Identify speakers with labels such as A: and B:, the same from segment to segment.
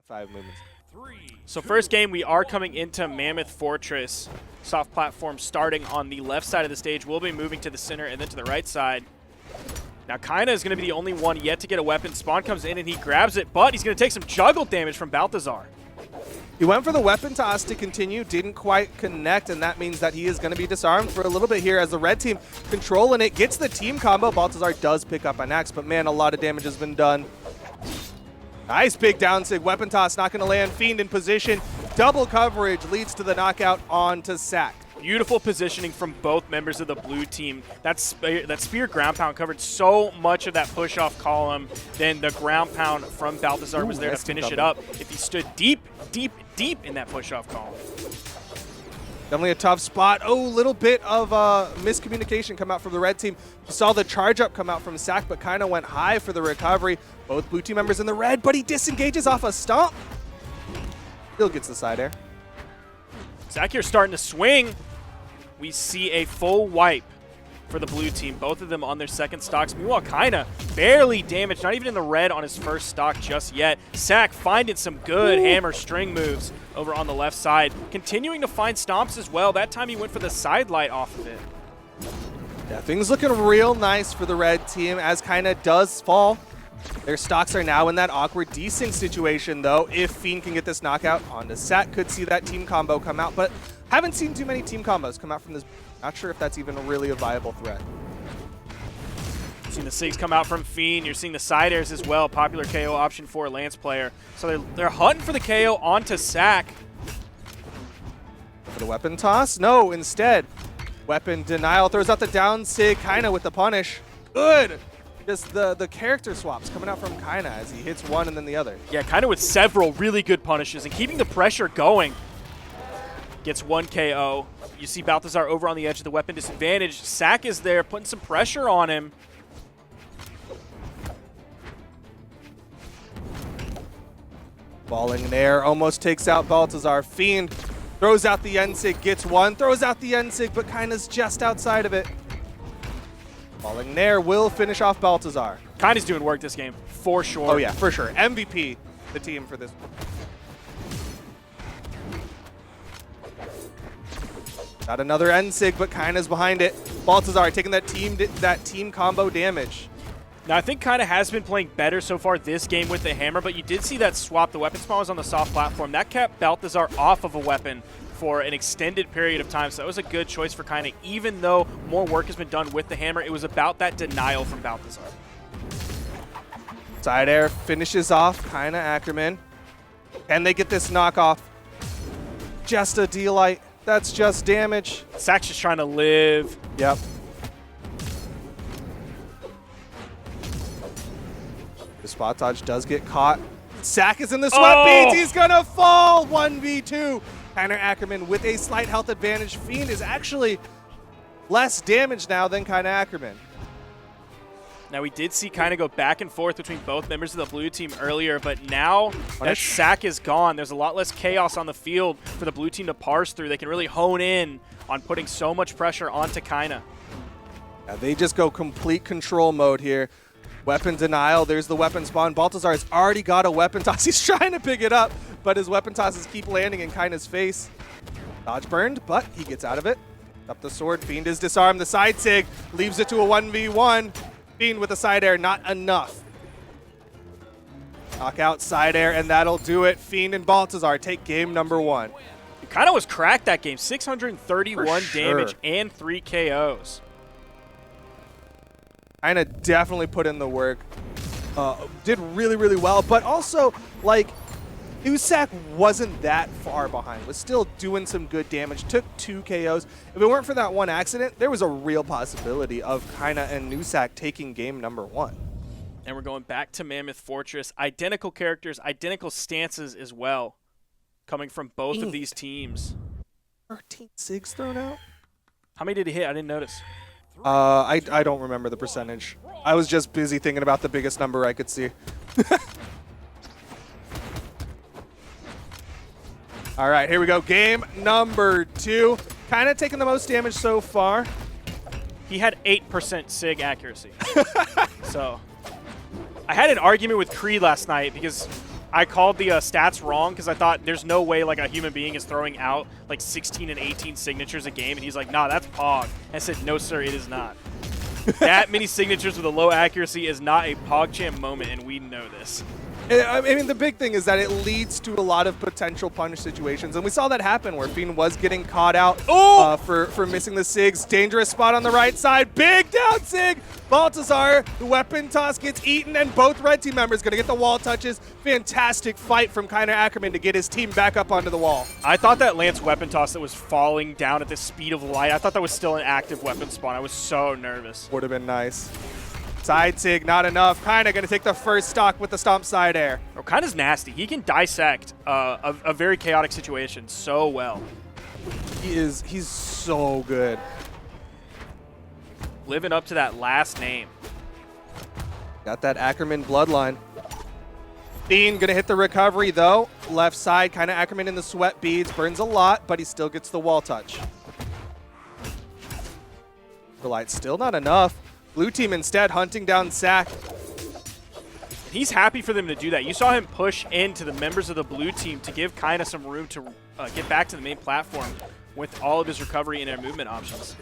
A: 5 movements.
B: So first game, we are coming into Mammoth Fortress. Soft platform starting on the left side of the stage. We'll be moving to the center and then to the right side. Now Kyna is going to be the only one yet to get a weapon. Spawn comes in and he grabs it, but he's going to take some juggle damage from Balthazar.
A: He went for the weapon toss to continue, didn't quite connect, and that means that he is going to be disarmed for a little bit here as the red team controlling it. Gets the team combo. Balthazar does pick up an axe, but man, a lot of damage has been done. Nice big down sig. Weapon toss not going to land. Fiend in position. Double coverage leads to the knockout onto Sack.
B: Beautiful positioning from both members of the blue team. That spear ground pound covered so much of that push-off column. Then the ground pound from Balthazar was there to finish it up. If he stood deep, deep, deep in that push-off column.
A: Definitely a tough spot. Oh, little bit of miscommunication come out from the red team. You saw the charge up come out from Sack, but kind of went high for the recovery. Both blue team members in the red, but he disengages off a stomp. Still gets the side air.
B: Sack here starting to swing. We see a full wipe for the blue team. Both of them on their second stocks. Meanwhile, Kyna barely damaged, not even in the red on his first stock just yet. Sack finding some good hammer string moves over on the left side. Continuing to find stomps as well. That time he went for the side light off of it.
A: Yeah, things looking real nice for the red team as Kyna does fall. Their stocks are now in that awkward desync situation, though. If Fiend can get this knockout onto Sack, could see that team combo come out, but haven't seen too many team combos come out from this. Not sure if that's even really a viable threat.
B: You're seeing the SIGs come out from Fiend. You're seeing the side airs as well. Popular KO option for a Lance player. So they're hunting for the KO onto Sack.
A: For the weapon toss? No, instead. Weapon denial. Throws out the down sig. Kyna with the punish. Good. Just the character swaps coming out from Kyna as he hits one and then the other.
B: Yeah, Kyna with several really good punishes and keeping the pressure going. Gets one KO. You see Balthazar over on the edge of the weapon disadvantage. Sack is there putting some pressure on him.
A: Falling in air almost takes out Balthazar. Fiend throws out the N-Sig, gets one, throws out the N-Sig, but Kyna's just outside of it. Falling in air will finish off Balthazar.
B: Kyna's doing work this game, for sure.
A: Oh yeah, for sure. MVP, the team for this. Got another N-Sig, but Kyna's behind it. Balthazar taking that team combo damage.
B: Now, I think Kyna has been playing better so far this game with the hammer, but you did see that swap. The weapon spawn was on the soft platform. That kept Balthazar off of a weapon for an extended period of time, so that was a good choice for Kyna. Even though more work has been done with the hammer, it was about that denial from Balthazar.
A: Side air finishes off Kyna Ackerman. Can they get this knockoff? Just a D-Light. That's just damage.
B: Sack's just trying to live.
A: Yep. The spot dodge does get caught. Sack is in the sweat beats. He's gonna fall. 1v2. Kyna Ackerman with a slight health advantage. Fiend is actually less damaged now than Kyna Ackerman.
B: Now, we did see Kyna go back and forth between both members of the blue team earlier, but now that Sack is gone, there's a lot less chaos on the field for the blue team to parse through. They can really hone in on putting so much pressure onto Kyna.
A: Yeah, they just go complete control mode here. Weapon denial. There's the weapon spawn. Balthazar has already got a weapon toss. He's trying to pick it up, but his weapon tosses keep landing in Kyna's face. Dodge burned, but he gets out of it. Up the sword. Fiend is disarmed. The side sig leaves it to a 1v1. Fiend with a side air, not enough. Knockout side air, and that'll do it. Fiend and Balthazar take game number 1.
B: Kyna was cracked that game. 631 damage and 3 KOs.
A: Kyna definitely put in the work. Did really, really well, but also, like, Sack wasn't that far behind. Was still doing some good damage. Took 2 KOs. If it weren't for that one accident, there was a real possibility of Kyna and Nusak taking game number 1.
B: And we're going back to Mammoth Fortress. Identical characters, identical stances as well, coming from both of these teams.
A: 13 SIGs thrown out?
B: How many did he hit? I didn't notice.
A: I don't remember the percentage. I was just busy thinking about the biggest number I could see. All right, here we go. Game number 2. Kind of taking the most damage so far.
B: He had 8% SIG accuracy. So I had an argument with Creed last night because I called the stats wrong because I thought there's no way like a human being is throwing out like 16 and 18 signatures a game, and he's like, nah, that's Pog. I said, no, sir, it is not. That many signatures with a low accuracy is not a PogChamp moment, and we know this.
A: I mean, the big thing is that it leads to a lot of potential punish situations, and we saw that happen where Fiend was getting caught out for missing the SIGs. Dangerous spot on the right side. Big down SIG. Baltazar, the weapon toss gets eaten, and both red team members going to get the wall touches. Fantastic fight from Kyna Ackerman to get his team back up onto the wall.
B: I thought that Lance weapon toss that was falling down at the speed of light, I thought that was still an active weapon spawn. I was so nervous.
A: Would have been nice. Side SIG, not enough. Kyna going to take the first stock with the stomp side air.
B: Oh, Kyna's nasty. He can dissect a very chaotic situation so well.
A: He's so good.
B: Living up to that last name.
A: Got that Ackerman bloodline. Fiend going to hit the recovery, though. Left side, Kyna Ackerman in the sweat beads. Burns a lot, but he still gets the wall touch. The light still not enough. Blue team instead hunting down Sack.
B: He's happy for them to do that. You saw him push into the members of the blue team to give Kyna some room to get back to the main platform with all of his recovery and air movement options.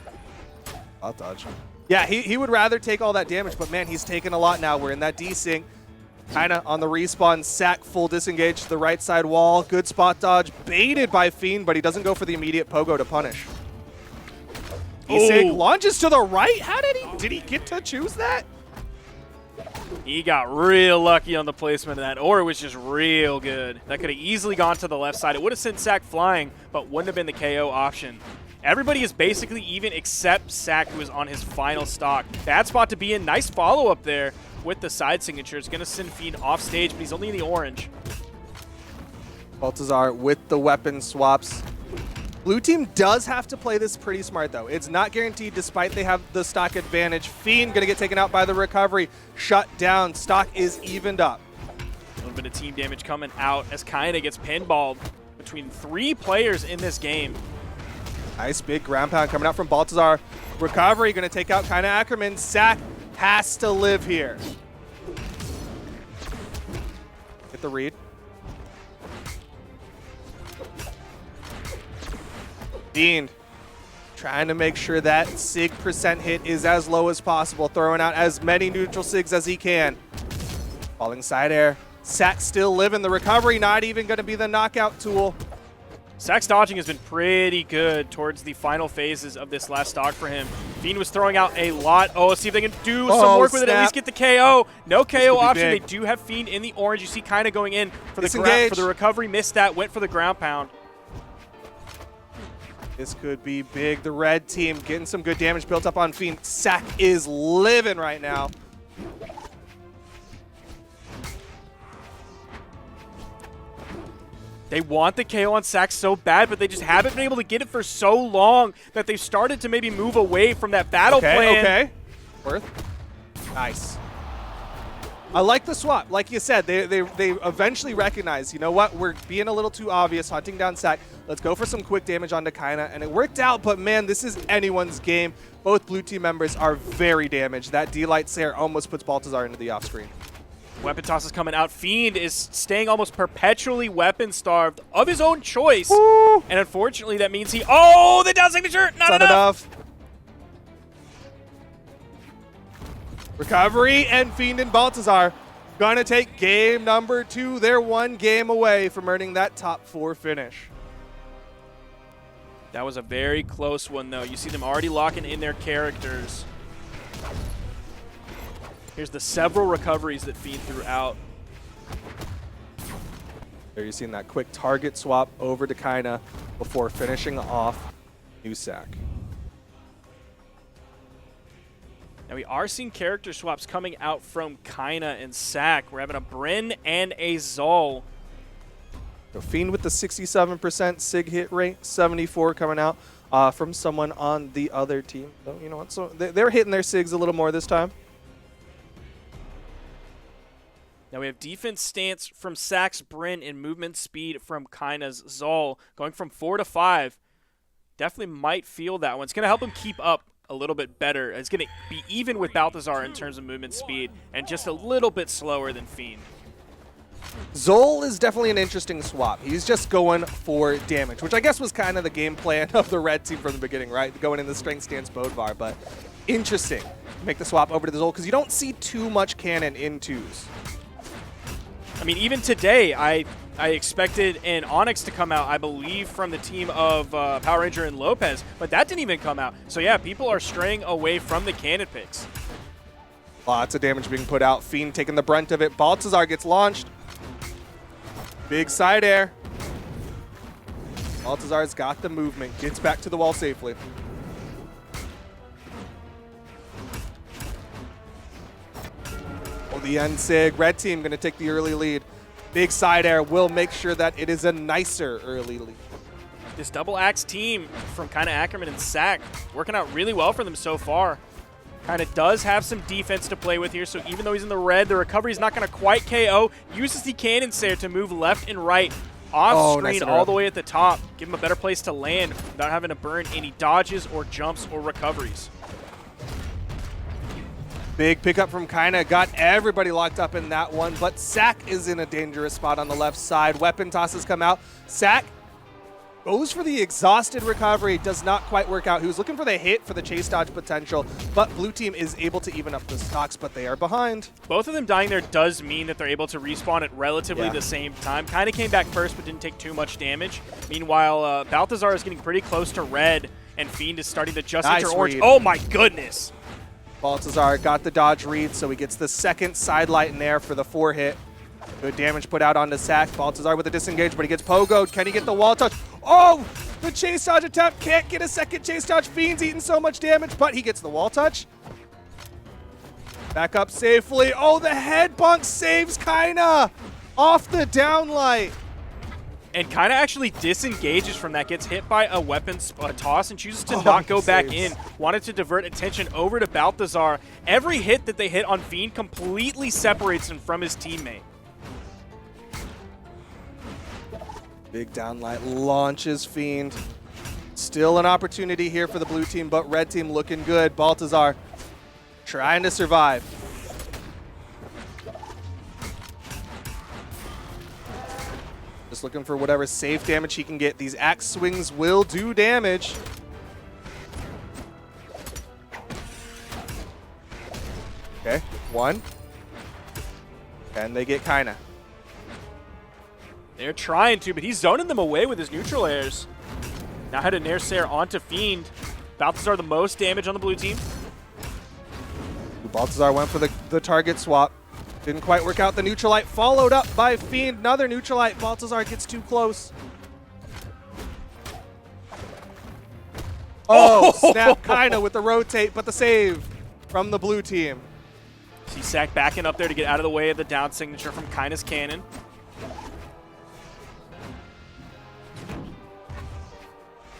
A: I'll dodge. Yeah, he would rather take all that damage, but man, he's taken a lot now. We're in that desync. Kyna on the respawn. Sack full disengage to the right side wall. Good spot dodge. Baited by Fiend, but he doesn't go for the immediate pogo to punish. Desync launches to the right. How did he get to choose that?
B: He got real lucky on the placement of that, or it was just real good. That could have easily gone to the left side. It would have sent Sack flying, but wouldn't have been the KO option. Everybody is basically even except Sack, who is on his final stock. Bad spot to be in. Nice follow-up there with the side signature. It's going to send Fiend off stage, but he's only in the orange.
A: Baltazar with the weapon swaps. Blue team does have to play this pretty smart, though. It's not guaranteed despite they have the stock advantage. Fiend going to get taken out by the recovery. Shut down. Stock is evened up.
B: A little bit of team damage coming out as Kyna gets pinballed between 3 players in this game.
A: Nice big ground pound coming out from Baltazar. Recovery going to take out Kyna Ackerman. Sack has to live here. Get the read. Fiend trying to make sure that SIG percent hit is as low as possible, throwing out as many neutral SIGs as he can. Falling side air. Sack still living. The recovery not even going to be the knockout tool.
B: Sack's dodging has been pretty good towards the final phases of this last stock for him. Fiend was throwing out a lot. Oh, let's see if they can do some work with it, at least get the KO. No KO option. They do have Fiend in the orange. You see Kyna going in for the recovery. Missed that. Went for the ground pound.
A: This could be big. The red team getting some good damage built up on Fiend. Sack is living right now.
B: They want the KO on Sack so bad, but they just haven't been able to get it for so long that they've started to maybe move away from that battle plan.
A: Okay. Worth. Nice. I like the swap. Like you said, they eventually recognize, you know what, we're being a little too obvious, hunting down Sack. Let's go for some quick damage onto Kyna, and it worked out, but man, this is anyone's game. Both blue team members are very damaged. That D-Light Sair almost puts Baltazar into the off-screen.
B: Weapon toss is coming out. Fiend is staying almost perpetually weapon-starved of his own choice.
A: Woo!
B: And unfortunately, that means he... Oh, the down signature! Not enough!
A: Recovery, and Fiend and Baltazar gonna take game number 2. They're 1 game away from earning that top 4 finish.
B: That was a very close one, though. You see them already locking in their characters. Here's the several recoveries that Fiend threw out.
A: There you're seeing that quick target swap over to Kyna before finishing off new Sack.
B: Now we are seeing character swaps coming out from Kyna and Sack. We're having a Bryn and a Zol.
A: So Fiend with the 67% SIG hit rate, 74 coming out from someone on the other team. So, you know what? So they're hitting their SIGs a little more this time.
B: Now we have defense stance from Sack's Bryn and movement speed from Kyna's Zol, going from 4 to 5. Definitely might feel that one. It's going to help him keep up a little bit better. It's going to be even with Baltazar in terms of movement speed and just a little bit slower than Fiend.
A: Zol is definitely an interesting swap. He's just going for damage, which I guess was kind of the game plan of the red team from the beginning, right? Going in the strength stance Bodvar, but interesting. Make the swap over to the Zol because you don't see too much cannon in twos.
B: I mean, even today, I expected an Onyx to come out, I believe, from the team of Power Ranger and Lopez, but that didn't even come out. So yeah, people are straying away from the cannon picks.
A: Lots of damage being put out. Fiend taking the brunt of it. Baltazar gets launched. Big side air. Baltazar's got the movement. Gets back to the wall safely. Oh, the end sig. Red team going to take the early lead. Big side air will make sure that it is a nicer early lead.
B: This double axe team from Kyna Ackerman and Sack working out really well for them so far. Kyna does have some defense to play with here, so even though he's in the red, the recovery is not going to quite KO. Uses the cannon sayer to move left and right off screen all the way at the top. Give him a better place to land without having to burn any dodges or jumps or recoveries.
A: Big pickup from Kyna. Got everybody locked up in that one, but Sack is in a dangerous spot on the left side. Weapon tosses come out. Sack goes for the exhausted recovery. Does not quite work out. He was looking for the hit for the chase dodge potential, but blue team is able to even up the stocks, but they are behind.
B: Both of them dying there does mean that they're able to respawn at relatively the same time. Kyna came back first, but didn't take too much damage. Meanwhile, Baltazar is getting pretty close to red, and Fiend is starting to just enter orange. Oh my goodness!
A: Baltazar got the dodge read, so he gets the second side light in there for the 4-hit. Good damage put out onto Sack. Baltazar with a disengage, but he gets pogoed. Can he get the wall touch? Oh, the chase dodge attempt. Can't get a second chase dodge. Fiend's eating so much damage, but he gets the wall touch. Back up safely. Oh, the head bunk saves Kyna off the downlight.
B: And Kyna actually disengages from that, gets hit by a weapon toss and chooses to not go back in. Wanted to divert attention over to Baltazar. Every hit that they hit on Fiend completely separates him from his teammate.
A: Big downlight launches Fiend. Still an opportunity here for the blue team, but red team looking good. Baltazar trying to survive. Just looking for whatever safe damage he can get. These axe swings will do damage. Okay, one. And they get Kyna.
B: They're trying to, but he's zoning them away with his neutral airs. Now had a Nair Sayer onto Fiend. Baltazar the most damage on the blue team.
A: Baltazar went for the target swap. Didn't quite work out. The neutralite followed up by Fiend. Another neutralite. Baltazar gets too close. Oh, snap Kyna with the rotate, but the save from the blue team.
B: See Sack backing up there to get out of the way of the down signature from Kyna's cannon.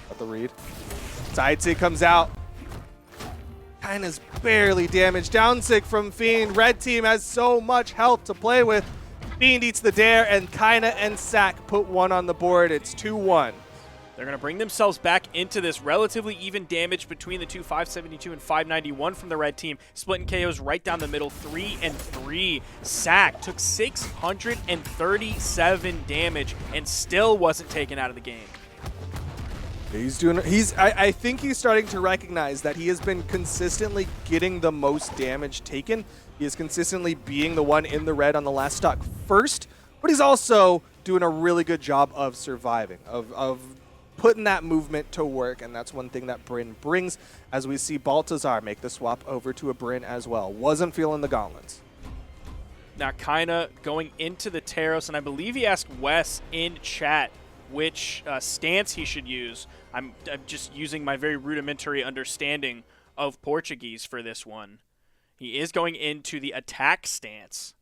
A: Got the read. Side sig comes out. Kyna's barely damaged. Down sig from Fiend. Red team has so much health to play with. Fiend eats the dare, and Kyna and Sack put one on the board. It's 2-1.
B: They're going to bring themselves back into this relatively even damage between the two, 572 and 591 from the red team. Splitting KOs right down the middle, 3 and 3. Sack took 637 damage and still wasn't taken out of the game.
A: I think he's starting to recognize that he has been consistently getting the most damage taken. He is consistently being the one in the red on the last stock first, but he's also doing a really good job of surviving, of putting that movement to work, and that's one thing that Bryn brings, as we see Baltazar make the swap over to a Bryn as well. Wasn't feeling the gauntlets.
B: Now Kyna going into the Taros, and I believe he asked Wes in chat which stance he should use. I'm just using my very rudimentary understanding of Portuguese for this one. He is going into the attack stance.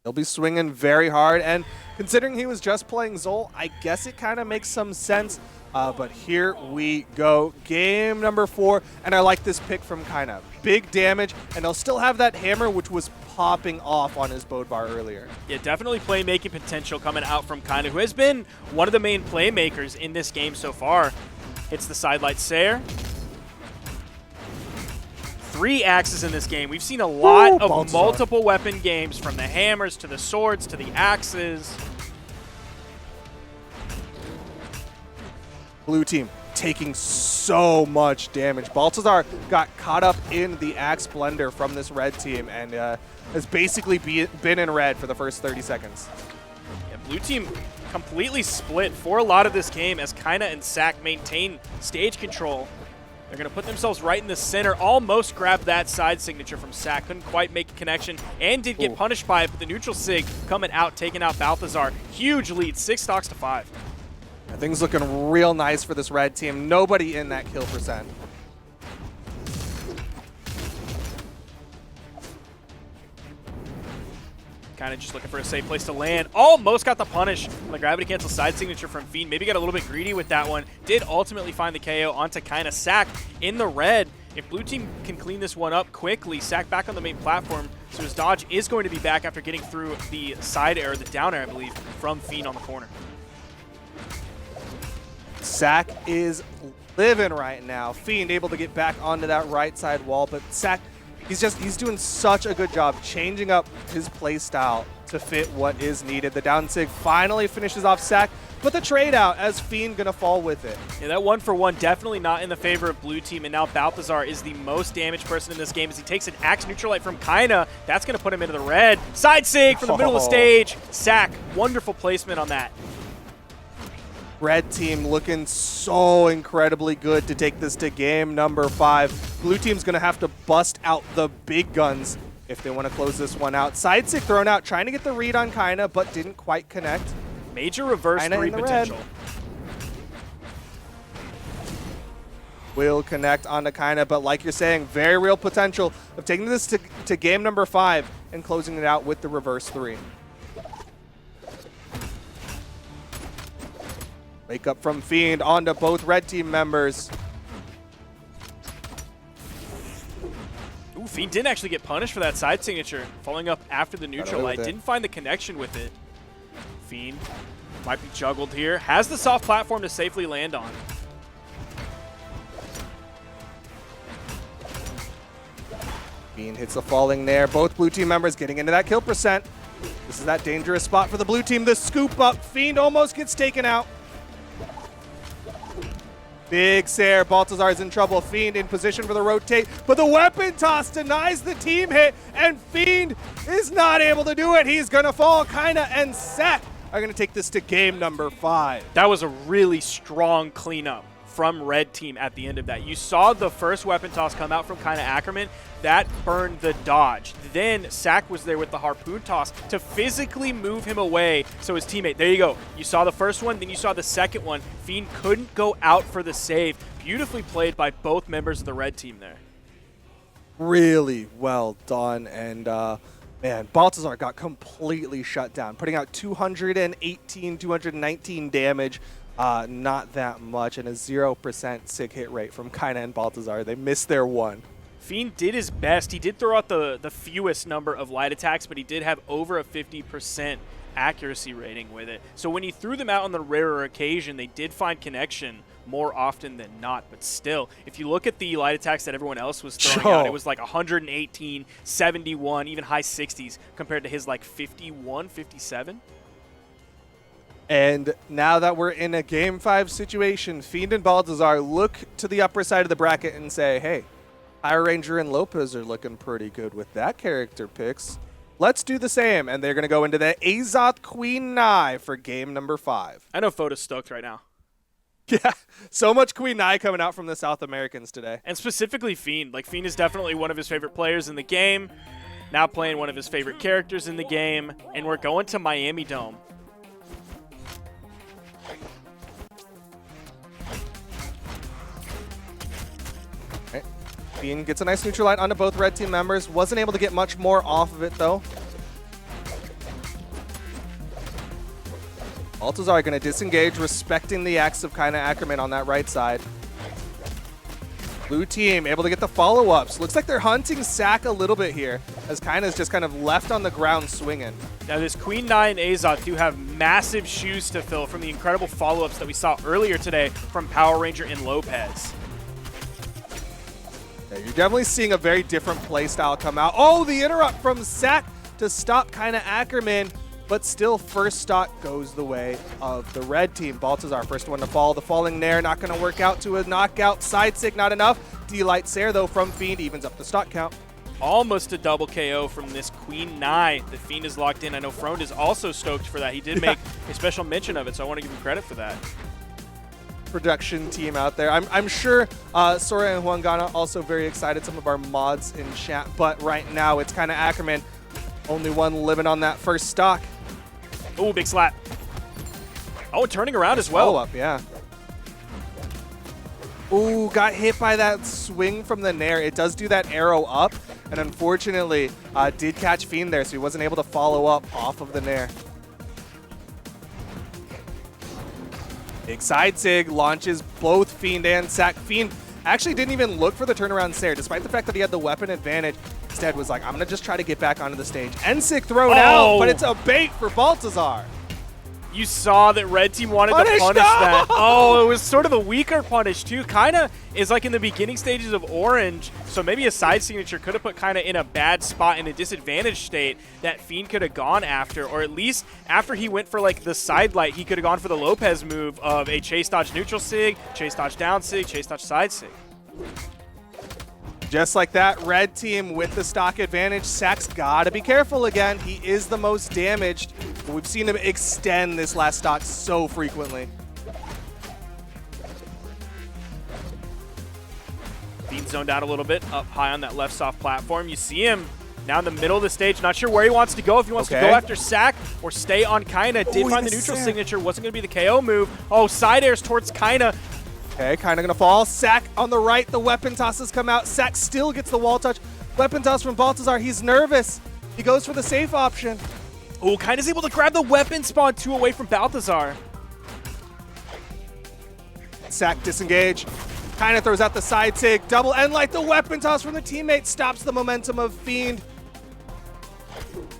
A: He'll be swinging very hard, and considering he was just playing Zol, I guess it kind of makes some sense. But here we go. Game number 4, and I like this pick from Kyna. Big damage, and he'll still have that hammer, which was popping off on his Bodvar earlier.
B: Yeah, definitely playmaking potential coming out from Kyna, who has been one of the main playmakers in this game so far. Hits the sidelight Sayer. 3 axes in this game. We've seen a lot of
A: Baltazar.
B: multiple weapon games, from the hammers to the swords to the axes.
A: Blue team taking so much damage. Baltazar got caught up in the axe blender from this red team and has basically been in red for the first 30 seconds.
B: Yeah, blue team completely split for a lot of this game as Kyna and Sack maintain stage control. They're going to put themselves right in the center, almost grabbed that side signature from Sack. Couldn't quite make a connection and did get punished by it, but the neutral sig coming out, taking out Baltazar. Huge lead, 6 stocks to 5.
A: Yeah, things looking real nice for this red team. Nobody in that kill percent.
B: Kind of just looking for a safe place to land. Almost got the punish on the gravity cancel side signature from Fiend. Maybe got a little bit greedy with that one. Did ultimately find the KO onto Kyna. Sack in the red. If blue team can clean this one up quickly, Sack back on the main platform. So his dodge is going to be back after getting through the side air, the down air, I believe, from Fiend on the corner.
A: Sack is living right now. Fiend able to get back onto that right side wall, but Sack, he's doing such a good job changing up his play style to fit what is needed. The down sig finally finishes off Sack, but the trade out as Fiend gonna fall with it.
B: Yeah, that 1-for-1 definitely not in the favor of blue team, and now Baltazar is the most damaged person in this game as he takes an axe neutral light from Kyna. That's gonna put him into the red. Side sig from the middle of the stage. Sack, wonderful placement on that.
A: Red team looking so incredibly good to take this to game number 5. Blue team's gonna have to bust out the big guns if they want to close this one out. Side sig thrown out, trying to get the read on Kyna, but didn't quite connect.
B: Major reverse
A: Kyna
B: 3
A: in the
B: potential.
A: red. Will connect onto Kyna, but like you're saying, very real potential of taking this to game number 5 and closing it out with the reverse 3. Wake up from Fiend onto both red team members.
B: Ooh, Fiend didn't actually get punished for that side signature. Following up after the neutral light. Didn't find the connection with it. Fiend might be juggled here. Has the soft platform to safely land on.
A: Fiend hits the falling there. Both blue team members getting into that kill percent. This is that dangerous spot for the blue team. The scoop up. Fiend almost gets taken out. Big Sair, Baltazar's in trouble. Fiend in position for the rotate, but the weapon toss denies the team hit, and Fiend is not able to do it. He's gonna fall. Kyna and Sack are gonna take this to game number 5.
B: That was a really strong cleanup from red team at the end of that. You saw the first weapon toss come out from Kyna Ackerman. That burned the dodge. Then Sack was there with the harpoon toss to physically move him away so his teammate, there you go. You saw the first one, then you saw the second one. Fiend couldn't go out for the save. Beautifully played by both members of the red team there.
A: Really well done, and man, Baltazar got completely shut down, putting out 218, 219 damage. Not that much, and a 0% sig hit rate from Kyna and Baltazar. They missed their one.
B: Fiend did his best. He did throw out the fewest number of light attacks, but he did have over a 50% accuracy rating with it. So when he threw them out on the rarer occasion, they did find connection more often than not. But still, if you look at the light attacks that everyone else was throwing out, it was like 118, 71, even high 60s compared to his like 51, 57.
A: And now that we're in a game 5 situation, Fiend and Baltazar look to the upper side of the bracket and say, hey, Fire Ranger and Lopez are looking pretty good with that character picks. Let's do the same. And they're going to go into the Azoth Queen Nai for game number 5.
B: I know Foda's stoked right now.
A: Yeah, so much Queen Nai coming out from the South Americans today.
B: And specifically Fiend. Like, Fiend is definitely one of his favorite players in the game. Now playing one of his favorite characters in the game. And we're going to Miami Dome.
A: Fiend gets a nice neutral light onto both red team members. Wasn't able to get much more off of it, though. Baltazar going to disengage, respecting the axe of Kyna Ackerman on that right side. Blue team able to get the follow-ups. Looks like they're hunting Sack a little bit here, as Kyna's just kind of left on the ground swinging.
B: Now this Queen Nai and Azoth do have massive shoes to fill from the incredible follow-ups that we saw earlier today from Power Ranger and Lopez.
A: you're definitely seeing a very different play style come out. Oh, the interrupt from Sack to stop Kyna Ackerman, but still first stock goes the way of the red team. Baltazar, first one to fall. The falling Nair not going to work out to a knockout. Side sig, not enough. D-Light Sair, though, from Fiend evens up the stock count.
B: Almost a double KO from this Queen Nye. The Fiend is locked in. I know Frond is also stoked for that. He did make a special mention of it, so I want to give him credit for that.
A: Production team out there. I'm sure Sora and Huangana also very excited, some of our mods in chat, but right now it's Kyna Ackerman, only one living on that first stock.
B: Oh, big slap. Oh, turning around as well.
A: Up, yeah. Ooh, got hit by that swing from the Nair. It does do that arrow up, and unfortunately did catch Fiend there, so he wasn't able to follow up off of the Nair. Big side sig launches both Fiend and Sack. Fiend actually didn't even look for the turnaround Sair, despite the fact that he had the weapon advantage. Instead was like, I'm going to just try to get back onto the stage. N-Sig thrown out, but it's a bait for Baltazar.
B: You saw that red team wanted to punish that. Oh, it was sort of a weaker punish too. Kyna is like in the beginning stages of orange, so maybe a side signature could have put Kyna in a bad spot, in a disadvantaged state that Fiend could have gone after, or at least after he went for like the side light, he could have gone for the Lopez move of a chase dodge neutral sig, chase dodge down sig, chase dodge side sig.
A: Just like that, red team with the stock advantage. Sack's gotta be careful again. He is the most damaged. But we've seen him extend this last stock so frequently.
B: Fiend zoned out a little bit, up high on that left soft platform. You see him now in the middle of the stage. Not sure where he wants to go, if he wants to go after Sack or stay on Kyna. Did find the neutral signature, wasn't going to be the KO move. Oh, side airs towards Kyna.
A: Okay, Kyna gonna fall. Sack on the right, the weapon tosses come out. Sack still gets the wall touch. Weapon toss from Baltazar, he's nervous. He goes for the safe option.
B: Oh, Kyna's able to grab the weapon spawn 2 away from Baltazar.
A: Sack disengage. Kyna throws out the side sig. Double end light, the weapon toss from the teammate stops the momentum of Fiend.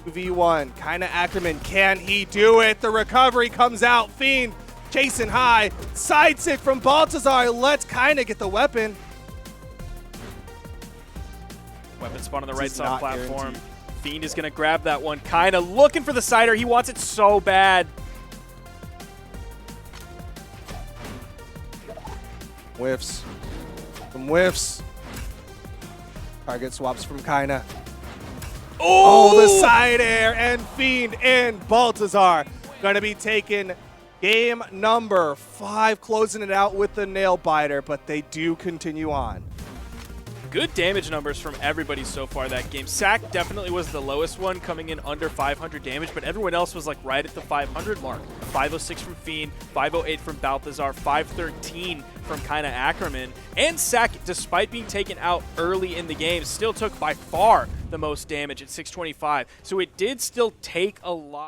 A: V1, Kyna Ackerman, can he do it? The recovery comes out. Fiend chasing high, side sig from Baltazar, lets Kyna get the weapon.
B: Weapon spawn on the right side platform. Guaranteed. Fiend is gonna grab that one. Kyna looking for the cider, he wants it so bad.
A: Whiffs, some whiffs. Target swaps from Kyna. Oh, the side air, and Fiend and Baltazar gonna be taken. Game number 5, closing it out with the nail biter, but they do continue on.
B: Good damage numbers from everybody so far that game. Sack definitely was the lowest one, coming in under 500 damage, but everyone else was like right at the 500 mark. 506 from Fiend, 508 from Baltazar, 513 from Kyna Ackerman. And Sack, despite being taken out early in the game, still took by far the most damage at 625. So it did still take a lot.